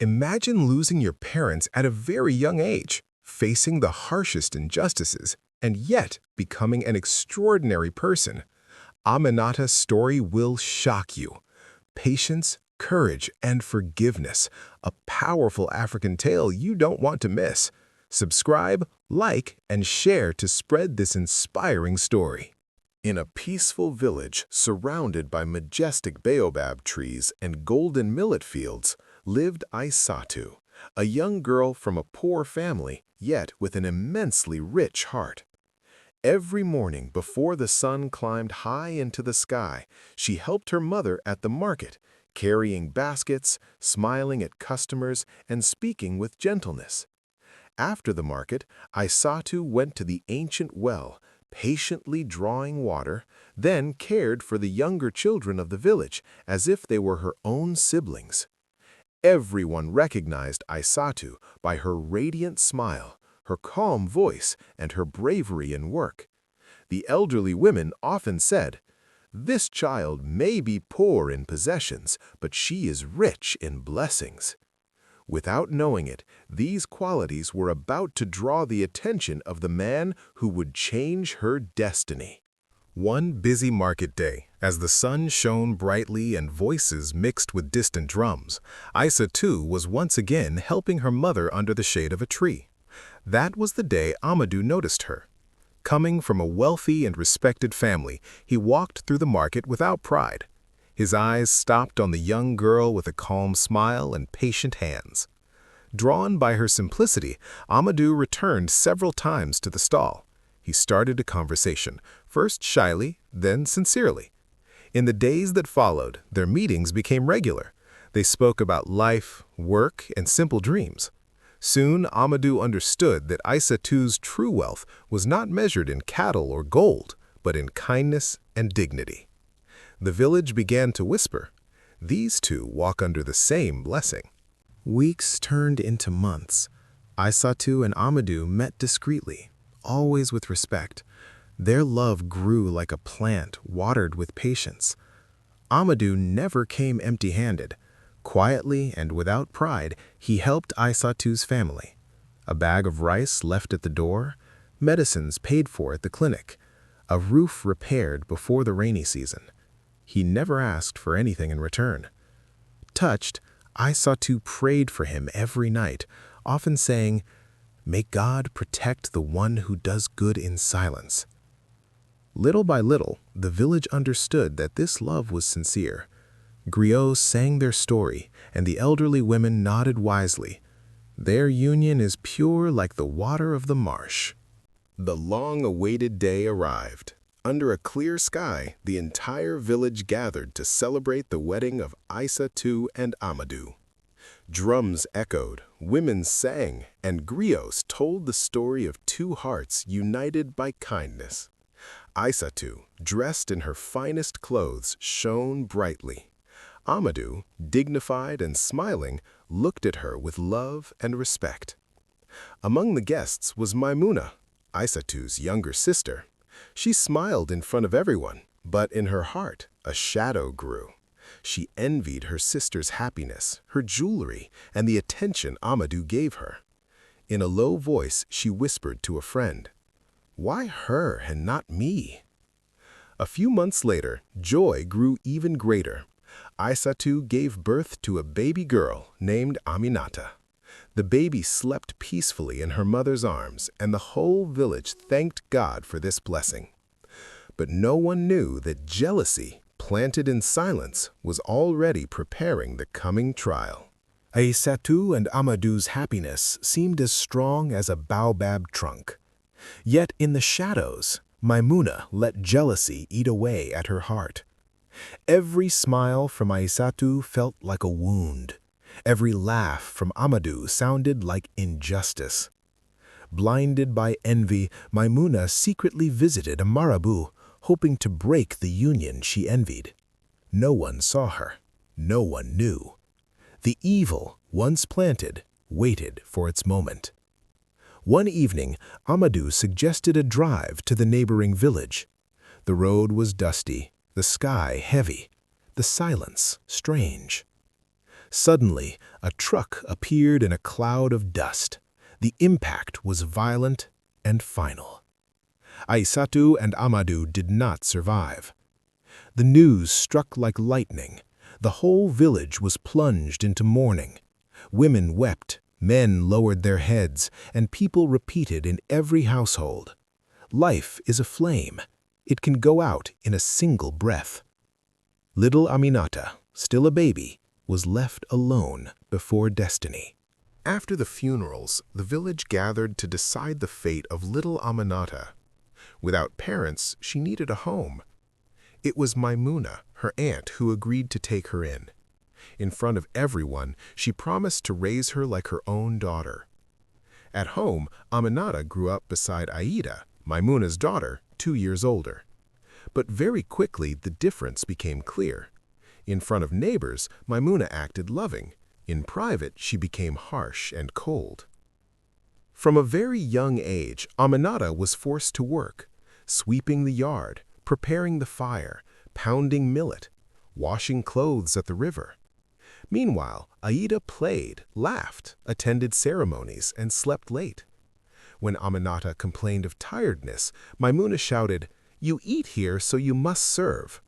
Imagine losing your parents at a very young age, facing the harshest injustices, and yet becoming an extraordinary person. Aminata's story will shock you. Patience, courage, and forgiveness, a powerful African tale you don't want to miss. Subscribe, like, and share to spread this inspiring story. In a peaceful village surrounded by majestic baobab trees and golden millet fields, lived Aissatou, a young girl from a poor family, yet with an immensely rich heart. Every morning before the sun climbed high into the sky, she helped her mother at the market, carrying baskets, smiling at customers, and speaking with gentleness. After the market, Aissatou went to the ancient well, patiently drawing water, then cared for the younger children of the village as if they were her own siblings. Everyone recognized Aissatou by her radiant smile, her calm voice, and her bravery in work. The elderly women often said, "This child may be poor in possessions, but she is rich in blessings." Without knowing it, these qualities were about to draw the attention of the man who would change her destiny. One busy market day, as the sun shone brightly and voices mixed with distant drums, Aissatou was once again helping her mother under the shade of a tree. That was the day Amadou noticed her. Coming from a wealthy and respected family, he walked through the market without pride. His eyes stopped on the young girl with a calm smile and patient hands. Drawn by her simplicity, Amadou returned several times to the stall. He started a conversation, first shyly, then sincerely. In the days that followed, their meetings became regular. They spoke about life, work, and simple dreams. Soon, Amadou understood that Aissatou's true wealth was not measured in cattle or gold, but in kindness and dignity. The village began to whisper, "These two walk under the same blessing." Weeks turned into months. Aissatou and Amadou met discreetly, always with respect. Their love grew like a plant watered with patience. Amadou never came empty-handed. Quietly and without pride, he helped Aissatou's family. A bag of rice left at the door, medicines paid for at the clinic, a roof repaired before the rainy season. He never asked for anything in return. Touched, Aissatou prayed for him every night, often saying, "May God protect the one who does good in silence." Little by little, the village understood that this love was sincere. Griots sang their story, and the elderly women nodded wisely. Their union is pure like the water of the marsh. The long-awaited day arrived. Under a clear sky, the entire village gathered to celebrate the wedding of Aissatou and Amadou. Drums echoed, women sang, and griots told the story of two hearts united by kindness. Aissatou, dressed in her finest clothes, shone brightly. Amadou, dignified and smiling, looked at her with love and respect. Among the guests was Maimouna, Aissatou's younger sister. She smiled in front of everyone, but in her heart, a shadow grew. She envied her sister's happiness, her jewelry, and the attention Amadou gave her. In a low voice, she whispered to a friend, "Why her and not me?" A few months later, joy grew even greater. Aissatou gave birth to a baby girl named Aminata. The baby slept peacefully in her mother's arms, and the whole village thanked God for this blessing. But no one knew that jealousy, planted in silence, was already preparing the coming trial. Aissatou and Amadou's happiness seemed as strong as a baobab trunk. Yet in the shadows, Maimouna let jealousy eat away at her heart. Every smile from Aissatou felt like a wound. Every laugh from Amadou sounded like injustice. Blinded by envy, Maimouna secretly visited a marabout, hoping to break the union she envied. No one saw her. No one knew. The evil, once planted, waited for its moment. One evening, Amadou suggested a drive to the neighboring village. The road was dusty, the sky heavy, the silence strange. Suddenly, a truck appeared in a cloud of dust. The impact was violent and final. Aisatu and Amadou did not survive. The news struck like lightning. The whole village was plunged into mourning. Women wept, men lowered their heads, and people repeated in every household, "Life is a flame. It can go out in a single breath." Little Aminata, still a baby, was left alone before destiny. After the funerals, the village gathered to decide the fate of little Aminata. Without parents, she needed a home. It was Maimuna, her aunt, who agreed to take her in. In front of everyone, she promised to raise her like her own daughter. At home, Aminata grew up beside Aida, Maimuna's daughter, 2 years older. But very quickly, the difference became clear. In front of neighbors, Maimuna acted loving. In private, she became harsh and cold. From a very young age, Aminata was forced to work, sweeping the yard, preparing the fire, pounding millet, washing clothes at the river. Meanwhile, Aida played, laughed, attended ceremonies, and slept late. When Aminata complained of tiredness, Maimuna shouted, "You eat here, so you must serve."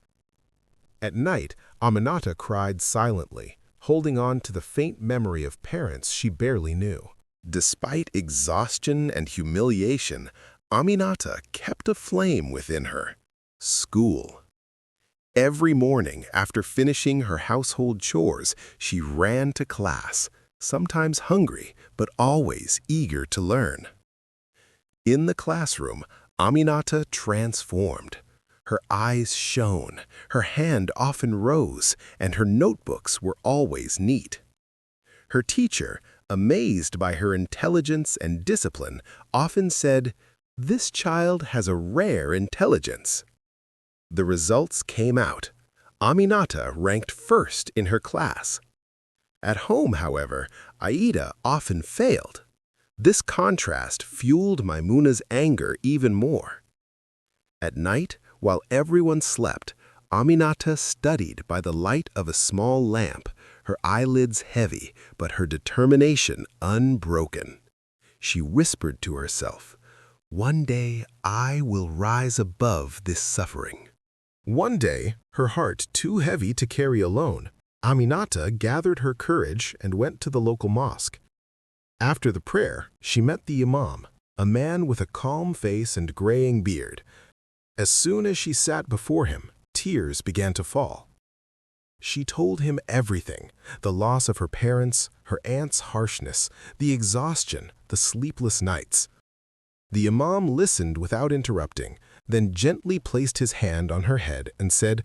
At night, Aminata cried silently, holding on to the faint memory of parents she barely knew. Despite exhaustion and humiliation, Aminata kept a flame within her: school. Every morning, after finishing her household chores, she ran to class, sometimes hungry, but always eager to learn. In the classroom, Aminata transformed. Her eyes shone, her hand often rose, and her notebooks were always neat. Her teacher, amazed by her intelligence and discipline, often said, "This child has a rare intelligence." The results came out. Aminata ranked first in her class. At home, however, Aida often failed. This contrast fueled Maimuna's anger even more. At night, while everyone slept, Aminata studied by the light of a small lamp, her eyelids heavy, but her determination unbroken. She whispered to herself, "One day I will rise above this suffering." One day, her heart too heavy to carry alone, Aminata gathered her courage and went to the local mosque. After the prayer, she met the imam, a man with a calm face and graying beard. As soon as she sat before him, tears began to fall. She told him everything: the loss of her parents, her aunt's harshness, the exhaustion, the sleepless nights. The imam listened without interrupting, then gently placed his hand on her head and said,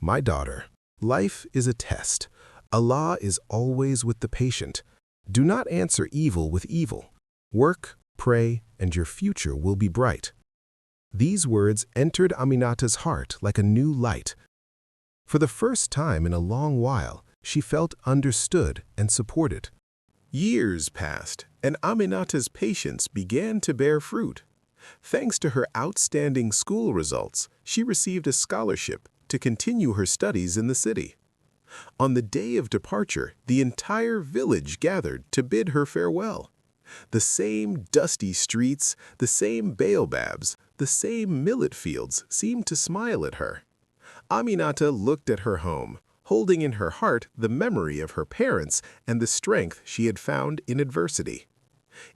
"My daughter, life is a test. Allah is always with the patient. Do not answer evil with evil. Work, pray, and your future will be bright." These words entered Aminata's heart like a new light. For the first time in a long while, she felt understood and supported. Years passed, and Aminata's patience began to bear fruit. Thanks to her outstanding school results, she received a scholarship to continue her studies in the city. On the day of departure, the entire village gathered to bid her farewell. The same dusty streets, the same baobabs, the same millet fields seemed to smile at her. Aminata looked at her home, holding in her heart the memory of her parents and the strength she had found in adversity.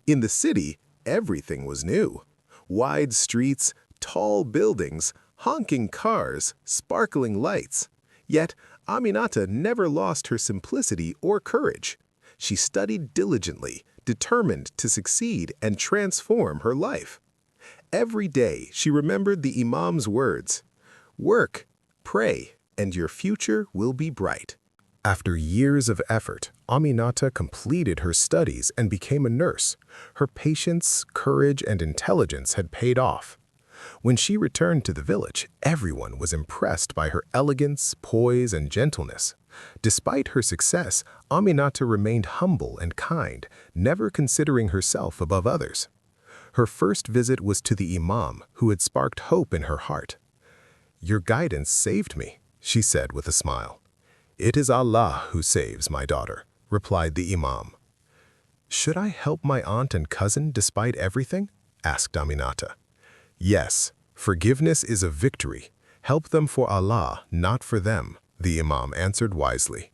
In the city, everything was new. Wide streets, tall buildings, honking cars, sparkling lights. Yet, Aminata never lost her simplicity or courage. She studied diligently, determined to succeed and transform her life. Every day, she remembered the imam's words: "Work, pray, and your future will be bright." After years of effort, Aminata completed her studies and became a nurse. Her patience, courage, and intelligence had paid off. When she returned to the village, everyone was impressed by her elegance, poise, and gentleness. Despite her success, Aminata remained humble and kind, never considering herself above others. Her first visit was to the imam, who had sparked hope in her heart. "Your guidance saved me," she said with a smile. "It is Allah who saves, my daughter," replied the Imam. "Should I help my aunt and cousin despite everything?" asked Aminata. "Yes, forgiveness is a victory. Help them for Allah, not for them," the Imam answered wisely.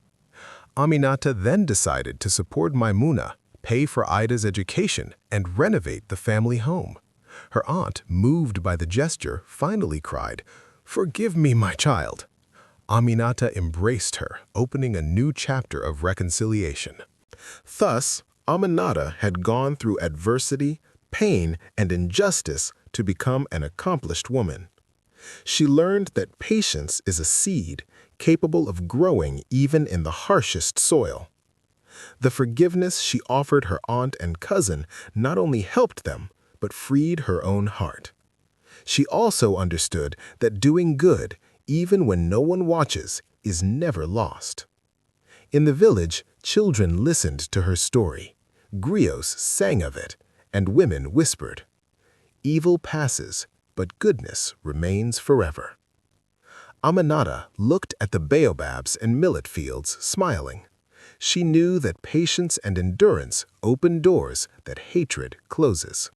Aminata then decided to support Maimuna, pay for Ida's education, and renovate the family home. Her aunt, moved by the gesture, finally cried, "Forgive me, my child." Aminata embraced her, opening a new chapter of reconciliation. Thus, Aminata had gone through adversity, pain, and injustice to become an accomplished woman. She learned that patience is a seed capable of growing even in the harshest soil. The forgiveness she offered her aunt and cousin not only helped them, but freed her own heart. She also understood that doing good, even when no one watches, is never lost. In the village, children listened to her story. Griots sang of it, and women whispered, "Evil passes, but goodness remains forever." Aminata looked at the baobabs and millet fields, smiling. She knew that patience and endurance open doors that hatred closes.